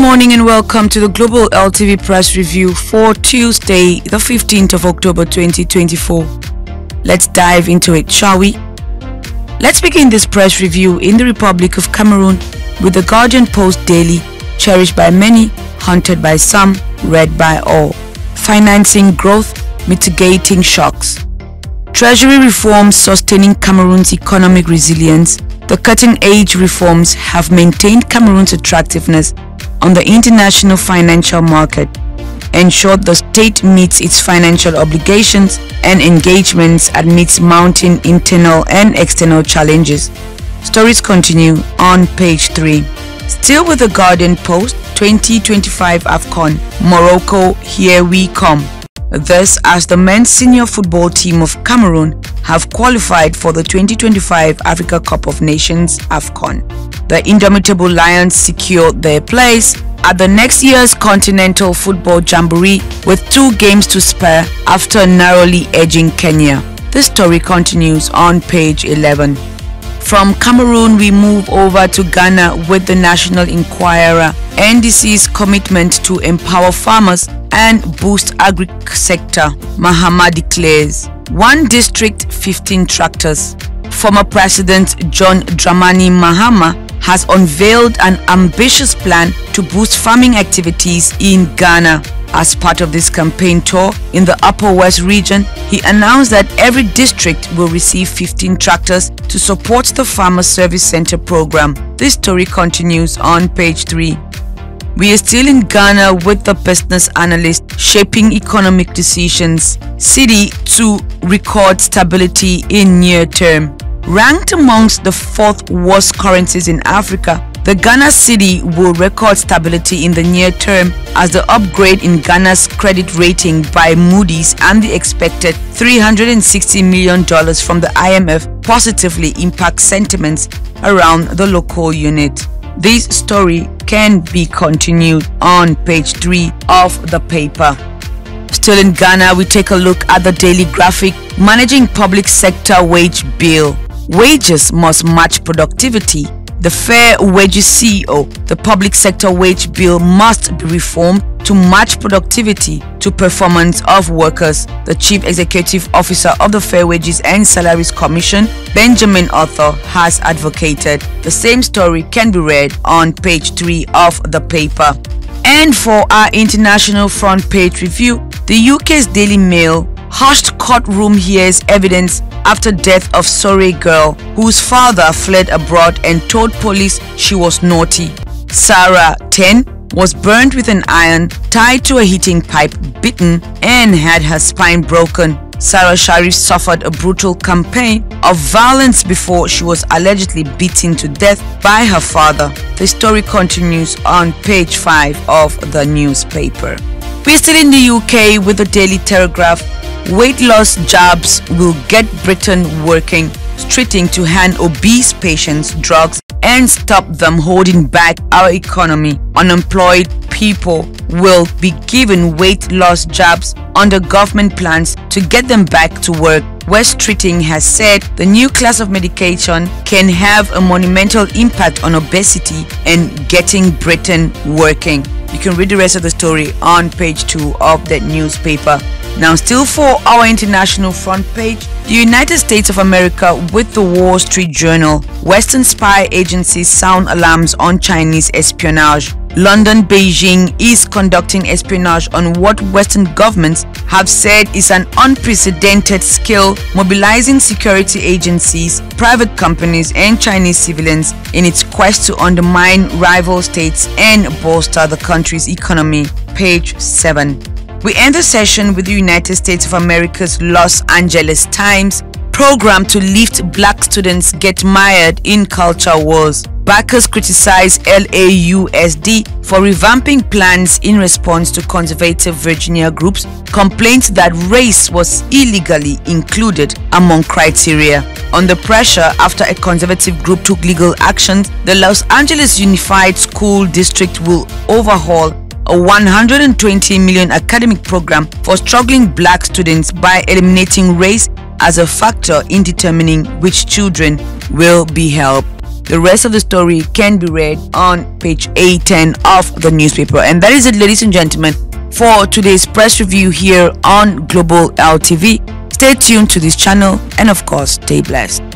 morning and welcome to the Global LTV Press Review for Tuesday, the 15th of October 2024. Let's dive into it, shall we? Let's begin this press review in the Republic of Cameroon with the Guardian Post Daily, cherished by many, haunted by some, read by all. Financing growth, mitigating shocks. Treasury reforms sustaining Cameroon's economic resilience. The cutting-edge reforms have maintained Cameroon's attractiveness on the international financial market, ensured the state meets its financial obligations and engagements amidst mounting internal and external challenges. Stories continue on page 3. Still with the Guardian Post, 2025 AFCON, Morocco, here we come. This as the men's senior football team of Cameroon have qualified for the 2025 Africa Cup of Nations AFCON. The indomitable Lions secured their place at the next year's Continental Football Jamboree with 2 games to spare after narrowly edging Kenya. This story continues on page 11. From Cameroon, we move over to Ghana with the National Enquirer. NDC's commitment to empower farmers and boost agri-sector, Mahama declares. 1 district, 15 tractors. Former President John Dramani Mahama has unveiled an ambitious plan to boost farming activities in Ghana. As part of this campaign tour in the Upper West region, he announced that every district will receive 15 tractors to support the Farmer Service Center program. This story continues on page 3. We are still in Ghana with the business analyst shaping economic decisions. Cedi to record stability in near term. Ranked amongst the 4th worst currencies in Africa, the Ghana cedi will record stability in the near term as the upgrade in Ghana's credit rating by Moody's and the expected $360 million from the IMF positively impact sentiments around the local unit. This story can be continued on page 3 of the paper. Still in Ghana, we take a look at the Daily Graphic, managing public sector wage bill. Wages must match productivity. The Fair Wages CEO, the public sector wage bill must be reformed to match productivity to performance of workers. The Chief Executive Officer of the Fair Wages and Salaries Commission, Benjamin Arthur, has advocated. The same story can be read on page 3 of the paper. And for our international front page review, the UK's Daily Mail, hushed courtroom hears evidence after death of Surrey girl whose father fled abroad and told police she was naughty. Sarah, 10, was burned with an iron, tied to a heating pipe, bitten, and had her spine broken. Sarah Sharif suffered a brutal campaign of violence before she was allegedly beaten to death by her father. The story continues on page 5 of the newspaper. We're still in the UK with the Daily Telegraph. Weight loss jabs will get Britain working, straining to hand obese patients drugs and stop them holding back our economy. Unemployed people will be given weight loss jabs under government plans to get them back to work. West Treating has said the new class of medication can have a monumental impact on obesity and getting Britain working. You can read the rest of the story on page 2 of that newspaper. Now, still for our international front page, the United States of America with the Wall Street Journal. Western spy agencies sound alarms on Chinese espionage. London, Beijing is conducting espionage on what Western governments have said is an unprecedented scale, mobilizing security agencies, private companies, and Chinese civilians in its quest to undermine rival states and bolster the country's economy. Page 7. We end the session with the United States of America's Los Angeles Times program to lift black students get mired in culture wars. Backers criticize LAUSD for revamping plans in response to conservative Virginia groups' complaints that race was illegally included among criteria. Under pressure after a conservative group took legal actions, the Los Angeles Unified School District will overhaul a $120 million academic program for struggling black students by eliminating race as a factor in determining which children will be helped. The rest of the story can be read on page A10 of the newspaper. And that is it, ladies and gentlemen, for today's press review here on Global LTV. Stay tuned to this channel and of course stay blessed.